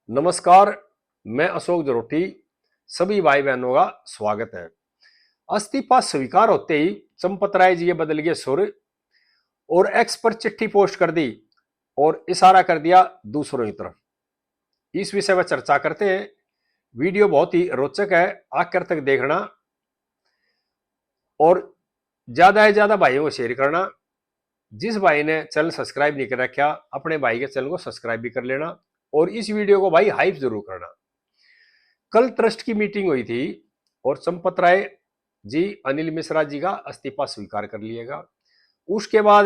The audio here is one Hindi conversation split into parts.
नमस्कार। मैं अशोक जरोटी। सभी भाई बहनों का स्वागत है। इस्तीफा स्वीकार होते ही चंपत राय जी ये बदल गए सुर और एक्स पर चिट्ठी पोस्ट कर दी और इशारा कर दिया दूसरों की तरफ। इस विषय पर चर्चा करते हैं। वीडियो बहुत ही रोचक है, आखिर तक देखना और ज्यादा से ज्यादा भाइयों को शेयर करना। जिस भाई ने चैनल सब्सक्राइब नहीं कर रखा अपने भाई के चैनल को सब्सक्राइब भी कर लेना और इस वीडियो को भाई हाइप जरूर करना। कल ट्रस्ट की मीटिंग हुई थी और चंपत राय जी अनिल मिश्रा जी का इस्तीफा स्वीकार कर लिएगा। उसके बाद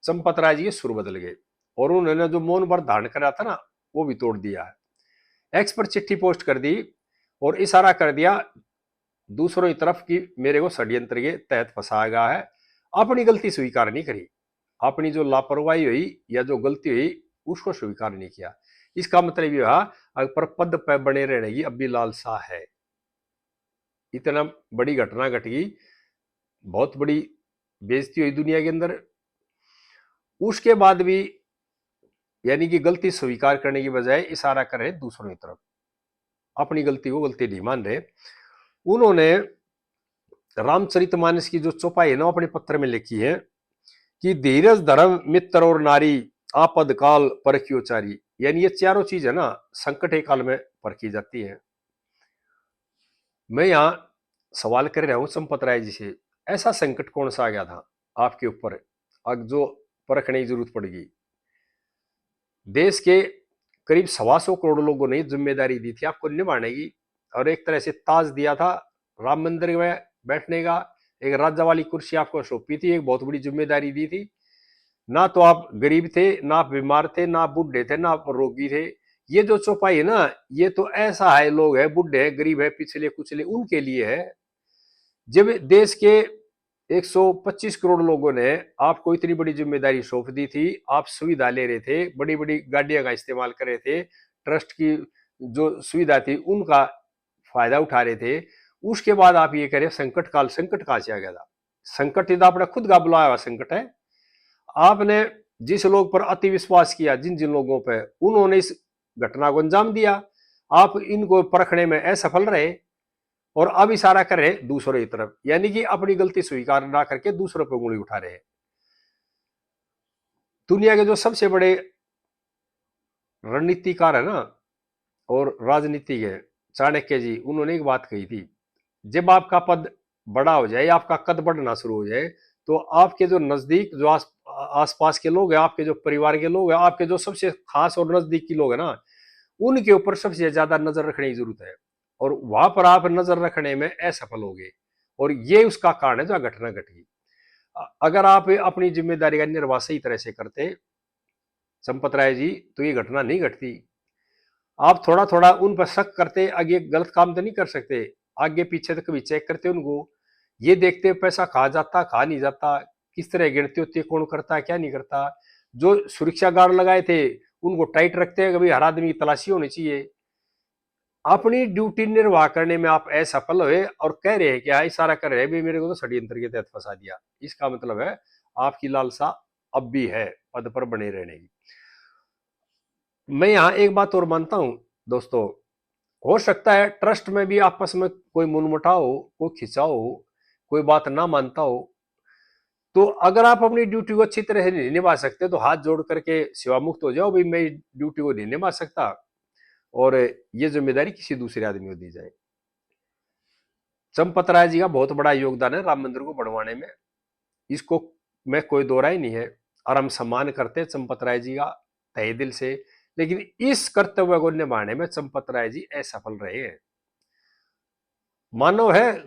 चंपत राय जी के सुर बदल गए और उन्होंने जो मौन व्रत धारण करा था ना वो भी तोड़ दिया है। एक्स पर चिट्ठी पोस्ट कर दी और इशारा कर दिया दूसरों की तरफ कि मेरे को षड्यंत्र के तहत फंसाया गया है। अपनी गलती स्वीकार नहीं करी, अपनी जो लापरवाही हुई या जो गलती हुई उसको स्वीकार नहीं किया। इसका मतलब यह अगर पद पर बने रहने की अब भी लालसा है। इतना बड़ी घटना घट गई, बहुत बड़ी बेइज्जती हुई दुनिया के अंदर। उसके बाद भी यानी कि गलती स्वीकार करने की बजाय इशारा कर रहे दूसरों की तरफ, अपनी गलती को गलती नहीं मान रहे। उन्होंने रामचरितमानस की जो चौपाई है ना अपने पत्र में लिखी है कि धीरज धर्म मित्र और नारी आपद काल परखियोचारी। यानी ये चारों चीज है ना संकट के काल में परखी जाती है। मैं यहां सवाल कर रहा हूं संपत राय जी से, ऐसा संकट कौन सा आ गया था आपके ऊपर अब जो परखने की जरूरत पड़ गई। देश के करीब 125 करोड़ लोगों ने जिम्मेदारी दी थी आपको निभाने की और एक तरह से ताज दिया था राम मंदिर में बैठने का। एक राजा वाली कुर्सी आपको सौंपी थी, एक बहुत बड़ी जिम्मेदारी दी थी। ना तो आप गरीब थे, ना आप बीमार थे, ना आप बूढ़े थे, ना आप रोगी थे। ये जो चौपाई है ना ये तो ऐसा है लोग है बूढ़े है गरीब है पिछले कुचले उनके लिए है। जब देश के 125 करोड़ लोगों ने आपको इतनी बड़ी जिम्मेदारी सौंप दी थी, आप सुविधा ले रहे थे, बड़ी बड़ी गाड़ियां का इस्तेमाल कर रहे थे, ट्रस्ट की जो सुविधा थी उनका फायदा उठा रहे थे। उसके बाद आप ये करें संकट काल, संकट कहां से आ गया था? संकट तो आपने खुद का बुलाया हुआ संकट है। आपने जिस लोग पर अति विश्वास किया, जिन जिन लोगों पर, उन्होंने इस घटना को अंजाम दिया। आप इनको परखने में असफल रहे और अब इशारा कर रहे दूसरों की तरफ, यानी कि अपनी गलती स्वीकार ना करके दूसरों पर उंगली उठा रहे हैं। दुनिया के जो सबसे बड़े रणनीतिकार है ना और राजनीतिक है चाणक्य जी, उन्होंने एक बात कही थी, जब आपका पद बड़ा हो जाए, आपका कद बढ़ना शुरू हो जाए, तो आपके जो नजदीक जो आसपास के लोग हैं, आपके जो परिवार के लोग हैं, आपके जो सबसे खास और नजदीक के लोग हैं ना, उनके ऊपर सबसे ज्यादा नजर रखने की जरूरत है। और वहां पर आप नजर रखने में असफल हो गए और ये उसका कारण है जो घटना घट गई। अगर आप अपनी जिम्मेदारी का निर्वाह सही तरह से करते संपत राय जी तो ये घटना नहीं घटती। आप थोड़ा थोड़ा उन पर शक करते, आगे गलत काम तो नहीं कर सकते, आगे पीछे तो कभी चेक करते उनको, ये देखते पैसा कहा जाता कहा नहीं जाता, किस तरह गिनती होती है, कौन करता है क्या नहीं करता। जो सुरक्षा गार्ड लगाए थे उनको टाइट रखते हैं, कभी हर आदमी की तलाशी होनी चाहिए। अपनी ड्यूटी निर्वाह करने में आप असफल हुए और कह रहे हैं क्या, इशारा कर रहे हैं भी मेरे को तो षड्यंत्र के तहत फंसा दिया। इसका मतलब है आपकी लालसा अब भी है पद पर बने रहने की। मैं यहां एक बात और मानता हूं दोस्तों, हो सकता है ट्रस्ट में भी आपस में कोई मनमुटाव हो, कोई खिंचाव हो, कोई बात ना मानता हो, तो अगर आप अपनी ड्यूटी को अच्छी तरह से नहीं निभा सकते तो हाथ जोड़ करके सेवा मुक्त हो जाओ, भाई मैं ड्यूटी को नहीं निभा सकता और ये जिम्मेदारी किसी दूसरे आदमी को दी जाए। चंपत राय जी का बहुत बड़ा योगदान है राम मंदिर को बनवाने में, इसको मैं कोई दो राय नहीं है और हम सम्मान करते हैं चंपत राय जी का तहे दिल से। लेकिन इस कर्तव्य को निभाने में चंपत राय जी असफल रहे हैं। मानव है,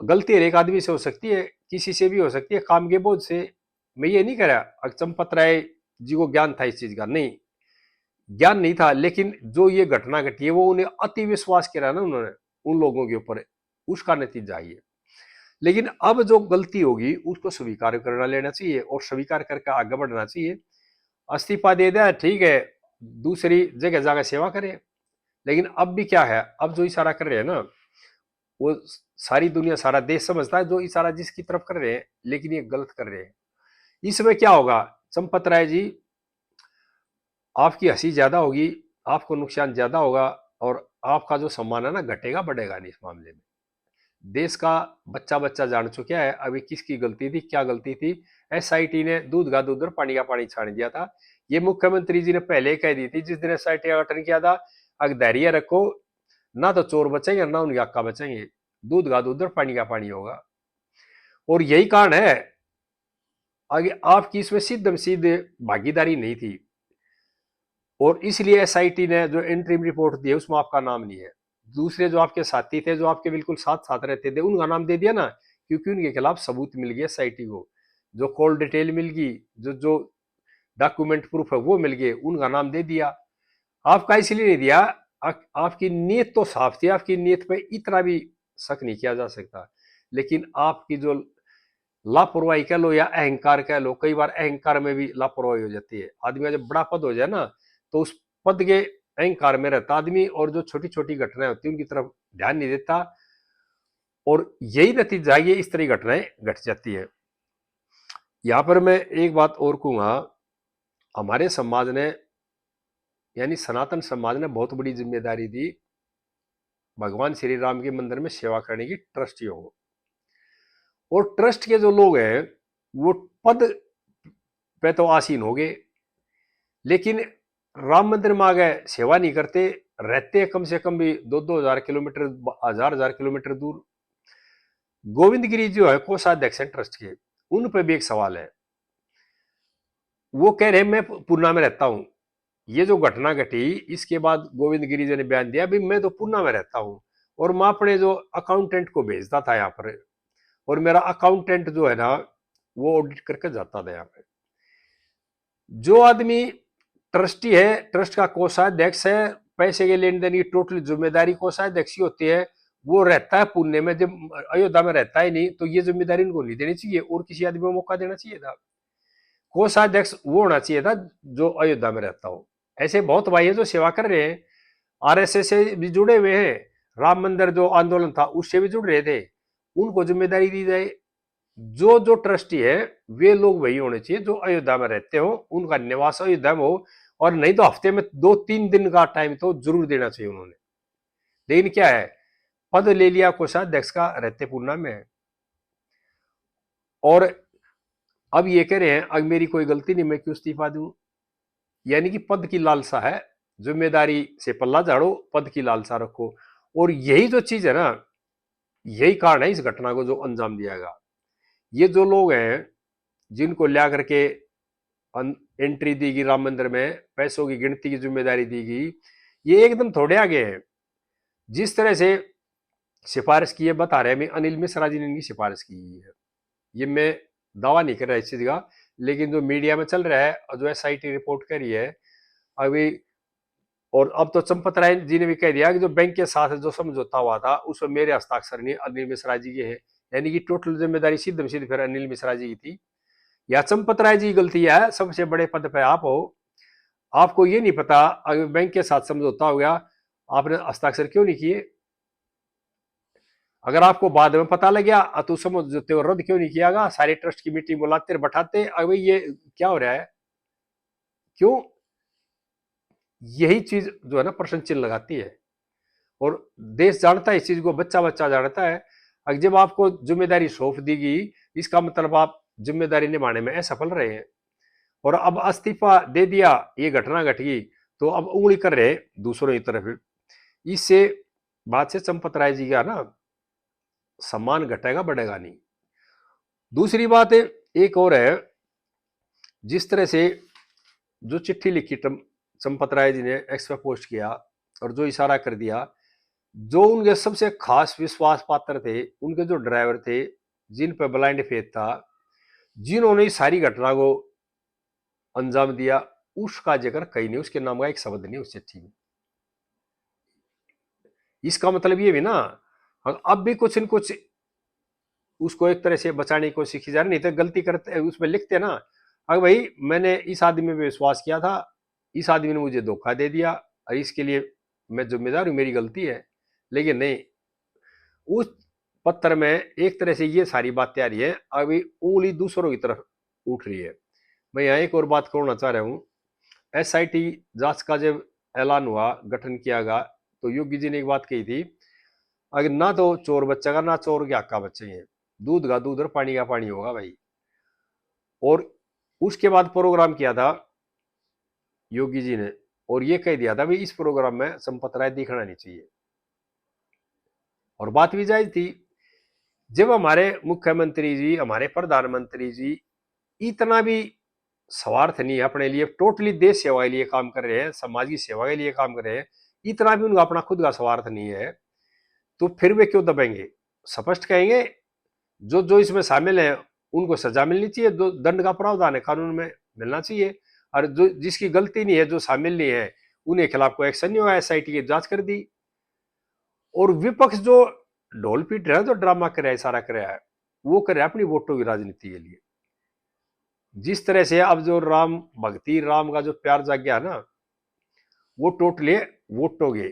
गलती हर एक आदमी से हो सकती है, किसी से भी हो सकती है काम के बोझ से। मैं ये नहीं कह रहा चंपत राय जी को ज्ञान था इस चीज का, नहीं ज्ञान नहीं था, लेकिन जो ये घटना घटी है वो उन्हें अति विश्वास किया ना उन्होंने उन लोगों के ऊपर, उसका नतीजा ही है। लेकिन अब जो गलती होगी उसको स्वीकार करना लेना चाहिए और स्वीकार करके आगे बढ़ना चाहिए। इस्तीफा दे दिया ठीक है, दूसरी जगह जाकर सेवा करें। लेकिन अब भी क्या है, अब जो इशारा कर रहे हैं ना वो सारी दुनिया सारा देश समझता है जो इशारा जिसकी तरफ कर रहे हैं, लेकिन ये गलत कर रहे हैं। इसमें क्या होगा, चंपत राय जी आपकी हंसी ज्यादा होगी आपको नुकसान ज्यादा होगा और आपका जो सम्मान है ना घटेगा बढ़ेगा नहीं इस मामले में। देश का बच्चा बच्चा जान चुका है अभी किसकी गलती थी क्या गलती थी। एसआईटी ने दूध का दूध और पानी का पानी छान दिया था। ये मुख्यमंत्री जी ने पहले ही कह दी थी जिस दिन एसआईटी का गठन किया था, अगर धैर्य रखो, ना तो चोर बचेंगे ना उनके हक्का बचेंगे, दूध का दूध और पानी का पानी होगा। और यही कारण है आगे आपकी इसमें सीधम सीधे भागीदारी नहीं थी और इसलिए एसआईटी ने जो इंटरिम रिपोर्ट दी है उसमें आपका नाम नहीं है। दूसरे जो आपके साथी थे जो आपके बिल्कुल साथ साथ रहते थे उनका नाम दे दिया ना, क्योंकि उनके खिलाफ सबूत मिल गया एसआईटी को, जो कॉल डिटेल मिल गई, जो जो डॉक्यूमेंट प्रूफ है वो मिल गए, उनका नाम दे दिया। आपका इसलिए नहीं दिया, आपकी नीयत तो साफ थी, आपकी नीयत पे इतना भी शक नहीं किया जा सकता, लेकिन आपकी जो लापरवाही कह लो या अहंकार कह लो, कई बार अहंकार में भी लापरवाही हो जाती है। आदमी का जब बड़ा पद हो जाए ना तो उस पद के अहंकार में रहता आदमी और जो छोटी छोटी घटनाएं होती है उनकी तरफ ध्यान नहीं देता और यही नतीजा ये इस तरह घटनाएं घट जाती है। यहां पर मैं एक बात और कहूंगा, हमारे समाज ने यानी सनातन समाज ने बहुत बड़ी जिम्मेदारी दी भगवान श्री राम के मंदिर में सेवा करने की ट्रस्टियों को। और ट्रस्ट के जो लोग हैं वो पद पे तो आसीन हो गए, लेकिन राम मंदिर में आ गए सेवा नहीं करते, रहते कम से कम भी 2-2 हजार किलोमीटर, हजार किलोमीटर दूर। गोविंद गिरी जो है कोषाध्यक्ष ट्रस्ट के, उन पे भी एक सवाल है। वो कह रहे मैं पूना में रहता हूं, ये जो घटना घटी इसके बाद गोविंद गिरी जी ने बयान दिया भी मैं तो पूना में रहता हूं और मैं अपने जो अकाउंटेंट को भेजता था यहाँ पर और मेरा अकाउंटेंट जो है ना वो ऑडिट करके जाता था यहाँ पे। जो आदमी ट्रस्टी है, ट्रस्ट का कोषाध्यक्ष है, पैसे के लेन देन की टोटल जिम्मेदारी कोषाध्यक्ष की होती है, वो रहता है पुणे में, जब अयोध्या में रहता ही नहीं तो ये जिम्मेदारी उनको नहीं देनी चाहिए और किसी आदमी को मौका देना चाहिए था। कोषाध्यक्ष वो होना चाहिए था जो अयोध्या में रहता हो। ऐसे बहुत भाई है जो सेवा कर रहे हैं, आरएसएस से भी जुड़े हुए हैं, राम मंदिर जो आंदोलन था उससे भी जुड़ रहे थे, उनको जिम्मेदारी दी जाए। जो जो ट्रस्टी है वे लोग वही होने चाहिए जो अयोध्या में रहते हो, उनका निवास अयोध्या में हो, और नहीं तो हफ्ते में 2-3 दिन का टाइम तो जरूर देना चाहिए उन्होंने। लेकिन क्या है, पद ले लिया कोषाध्यक्ष का, रहते पूर्णा में है। और अब ये कह रहे हैं अब मेरी कोई गलती नहीं मैं क्यों इस्तीफा दूं, यानी कि पद की लालसा है, जिम्मेदारी से पल्ला झाड़ो, पद की लालसा रखो। और यही जो चीज है ना, यही कारण है इस घटना को जो अंजाम दिया गया। ये जो लोग हैं जिनको ला करके एंट्री दी गई राम मंदिर में, पैसों की गिनती की जिम्मेदारी दी गई, ये एकदम थोड़े आगे हैं। जिस तरह से सिफारिश की है बता रहे हैं, अनिल मिश्रा जी ने इनकी सिफारिश की है, ये मैं दावा नहीं कर रहा इस चीज का, लेकिन जो मीडिया में चल रहा है और जो एसआईटी रिपोर्ट करी है अभी, और अब तो चंपत राय जी ने भी कह दिया कि जो बैंक के साथ जो समझौता हुआ था उसमें मेरे हस्ताक्षर नहीं अनिल मिश्रा जी के है, यानी कि टोटल जिम्मेदारी सीधे सीधे फिर अनिल मिश्रा जी की थी या चंपत राय जी की गलती है। सबसे बड़े पद पे आप हो, आपको ये नहीं पता अगर बैंक के साथ समझौता हो गया आपने हस्ताक्षर क्यों नहीं किए, अगर आपको बाद में पता लग गया तो समझौते को रद्द क्यों नहीं किया गया, सारे ट्रस्ट की मीटिंग बुलाते बैठाते, अभी ये क्या हो रहा है, क्यों। यही चीज जो है ना प्रश्न चिन्ह लगाती है और देश जानता है इस चीज को, बच्चा बच्चा जानता है। अगर जब आपको जिम्मेदारी सौंप दी गई इसका मतलब आप जिम्मेदारी निभाने में असफल रहे हैं और अब इस्तीफा दे दिया, ये घटना घट गई तो अब उंगली कर रहे दूसरों की तरफ। इससे बात से चंपत राय जी का ना सम्मान घटेगा बढ़ेगा नहीं। दूसरी बात एक और है, जिस तरह से जो चिट्ठी लिखी चंपत राय जी ने एक्स पे पोस्ट किया और जो इशारा कर दिया, जो उनके सबसे खास विश्वास पात्र थे, उनके जो ड्राइवर थे जिन पर ब्लाइंड फेथ था, जिन्होंने इस सारी घटना को अंजाम दिया, उसका जिक्र कहीं नहीं, उसके नाम का एक शब्द नहीं उस चिट्ठी में। इसका मतलब ये भी ना अब भी कुछ न कुछ उसको एक तरह से बचाने की कोशिश की जा रही, नहीं तो गलती करते उसमें लिखते ना अगर भाई मैंने इस आदमी पे विश्वास किया था, इस आदमी ने मुझे धोखा दे दिया और इसके लिए मैं जिम्मेदार हूं, मेरी गलती है। लेकिन नहीं, उस पत्र में एक तरह से ये सारी बातें आ रही है, अभी उंगली दूसरों की तरफ उठ रही है। मैं यहाँ एक और बात करना चाह रहा हूँ, एसआईटी जांच का जब ऐलान हुआ, गठन किया गया, तो योगी जी ने एक बात कही थी, अगर ना तो चोर बचेगा ना चोर के हक्का बचेंगे, दूध का दूध और पानी का पानी होगा भाई। और उसके बाद प्रोग्राम किया था योगी जी ने, और ये कह दिया था भाई इस प्रोग्राम में संपत राय दिखना नहीं चाहिए। और बात भी जायज थी। जब हमारे मुख्यमंत्री जी, हमारे प्रधानमंत्री जी इतना भी स्वार्थ नहीं है अपने लिए, टोटली देश सेवा के लिए काम कर रहे हैं, समाज की सेवा के लिए काम कर रहे हैं, इतना भी उनका अपना खुद का स्वार्थ नहीं है, तो फिर वे क्यों दबेंगे? स्पष्ट कहेंगे जो जो इसमें शामिल है उनको सजा मिलनी चाहिए, जो दंड का प्रावधान है कानून में मिलना चाहिए, और जो जिसकी गलती नहीं है, जो शामिल नहीं है, उन्हें खिलाफ कोई एक्शन नहीं हुआ, एसआईटी की जांच कर दी। और विपक्ष जो ढोल पीट रहा है, जो ड्रामा कर रहा है, सारा कर रहा है, वो कर रहा है अपनी वोटों की राजनीति के लिए। जिस तरह से अब जो राम भक्ति, राम का जो प्यार जाग गया ना, वो टोटली वोटों के,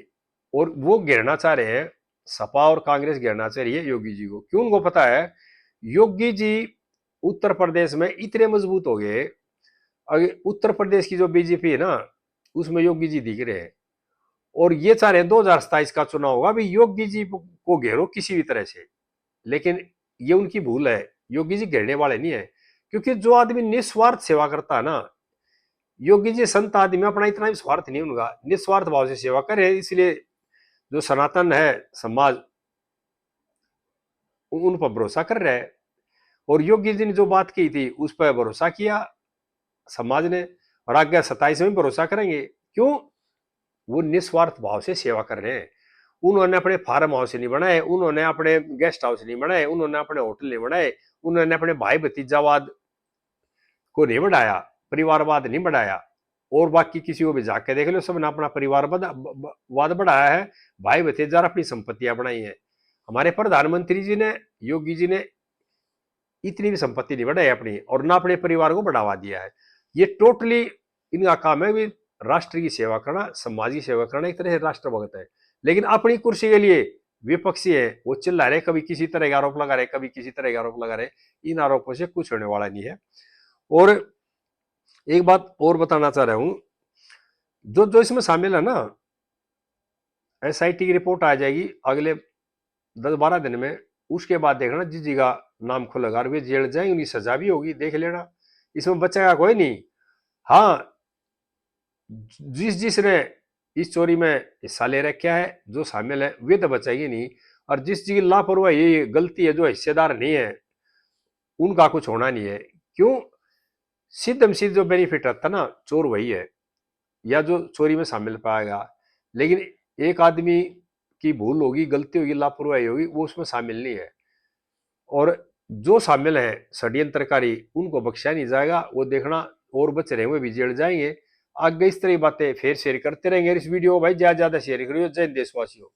और वो घेरना चाह रहे हैं, सपा और कांग्रेस घेरना चाह रही है योगी जी को। क्यों? उनको पता है योगी जी उत्तर प्रदेश में इतने मजबूत हो गए, अगर उत्तर प्रदेश की जो बीजेपी है ना, उसमें योगी जी दिख रहे हैं, और ये चाह रहे हैं 2027 का चुनाव होगा भी योगी जी को घेरो किसी भी तरह से। लेकिन ये उनकी भूल है, योगी जी घेरने वाले नहीं है, क्योंकि जो आदमी निस्वार्थ सेवा करता है ना, योगी जी संत आदमी, अपना इतना भी स्वार्थ नहीं उनका, निस्वार्थ भाव से सेवा करे, इसलिए जो सनातन है समाज उन पर भरोसा कर रहा है। और योगी जी ने जो बात की थी उस पर भरोसा किया समाज ने, और आगे 27 में भरोसा करेंगे। क्यों? वो निस्वार्थ भाव से सेवा कर रहे हैं। उन्होंने अपने फार्म हाउस नहीं बनाए, उन्होंने अपने गेस्ट हाउस नहीं बनाए, उन्होंने अपने होटल नहीं बनाए, उन्होंने अपने भाई भतीजावाद को नहीं बढ़ाया, परिवारवाद नहीं बढ़ाया। और बाकी किसी को भी जाके देख लो, सबने अपना परिवारवाद बढ़ाया है, भाई भतीजा अपनी संपत्तियां बनाई है। हमारे प्रधानमंत्री जी ने, योगी जी ने इतनी भी संपत्ति नहीं बढ़ाई अपनी, और ना अपने परिवार को बढ़ावा दिया है। ये टोटली इनका काम है भी राष्ट्र की सेवा करना, समाज की सेवा करना, एक तरह से राष्ट्रभक्त है। लेकिन अपनी कुर्सी के लिए विपक्षी है, वो चिल्ला रहे, कभी किसी तरह का आरोप लगा रहे, कभी किसी तरह का आरोप लगा रहे। इन आरोपों से कुछ होने वाला नहीं है। और एक बात और बताना चाह रहा हूं, जो जो इसमें शामिल है ना, एसआईटी की रिपोर्ट आ जाएगी अगले 10-12 दिन में, उसके बाद देखना जिस जगह नाम खुलेगा और वे जेल जाएंगे, उनकी सजा भी होगी, देख लेना, इसमें बचेगा कोई नहीं। हाँ, जिस जिसने इस चोरी में हिस्सा ले रखा है, जो शामिल है, वे तो बचेगी नहीं। और जिस चीज लापरवाही गलती है, जो हिस्सेदार नहीं है, उनका कुछ होना नहीं है। क्यों? सीधम सीध जो बेनिफिट रहता ना, चोर वही है, या जो चोरी में शामिल पाएगा। लेकिन एक आदमी की भूल होगी, गलती होगी, लापरवाही होगी, वो उसमें शामिल नहीं है। और जो शामिल है षड्यंत्रकारी, उनको बख्शा नहीं जाएगा, वो देखना। और बच रहे हुए भी जेल जाएंगे। आगे इस तरह की बातें फिर शेयर करते रहेंगे। इस वीडियो को भाई ज्यादा ज्यादा शेयर करिए। जय हिंद देशवासियों।